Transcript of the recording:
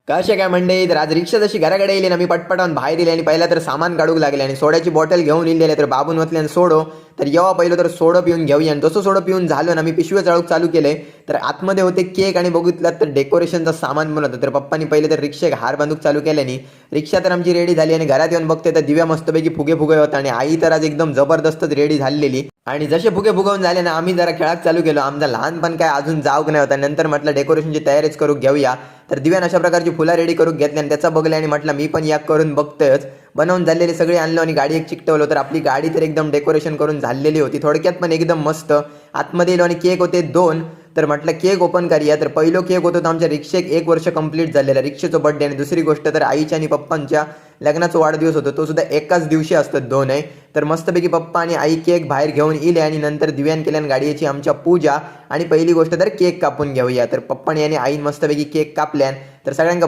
कसे काय मंडळी, तर आज रिक्षा जशी घराकडे येईल ना मी पटपटावून बाहेर दिली आणि पहिला तर सामान काढूक लागले आणि सोड्याची बॉटल घेऊन इलेले तर बाबून म्हटले आणि सोडो तर येवा पहिलं तर सोडं पिऊन घेऊया आणि जसं सोडं पिऊन झालं ना मी पिशवी चाळूक चालू केले तर आतमध्ये होते केक आणि बघितलं तर डेकोरेशनचं सामान पण होतं. तर पप्पानी पहिले तर रिक्षेक हार बांधूक चालू केल्याने रिक्षा तर आमची रेडी झाली आणि घरात येऊन बघते तर दिव्या मस्तपैकी फुगे फुगे होता आणि आई तर आज एकदम जबरदस्तच रेडी झालेली. आणि जसे फुगे फुगवून झाले ना आम्ही जरा खेळाक चालू केलो. आमचा लहानपण काय अजून जाऊक नाही होता. नंतर म्हटलं डेकोरेशनची तयारीच करून घेऊया. तर दिव्यान अशा प्रकारची फुलं रेडी करून घेतली आणि त्याचा बघले आणि म्हटलं मी पण या करून बघतोच. बनवून झालेली सगळी आणलो आणि गाडी एक चिकटवलो तर आपली गाडी तर एकदम डेकोरेशन करून झालेली होती. थोडक्यात पण एकदम मस्त. आतमध्ये येलो आणि केक होते 2. तर म्हटलं केक ओपन करूया. तर पहिलो केक होतो तर आमच्या रिक्षेक 1 वर्ष कंप्लीट झालेला रिक्षेचं बर्थडे आणि दुसरी गोष्ट तर आईच्या आणि पप्पांच्या लग्नाचा वाढदिवस होतो तो सुद्धा एकाच दिवशी असतो 2 आहे. तर मस्तपैकी पप्पा आणि आई केक बाहेर घेऊन इले आणि नंतर दिव्यान केल्यान गाडीची आमच्या पूजा आणि पहिली गोष्ट तर केक कापून घेऊया. तर पप्पाने आणि आईन मस्तपैकी केक कापल्यान तर सगळ्यांना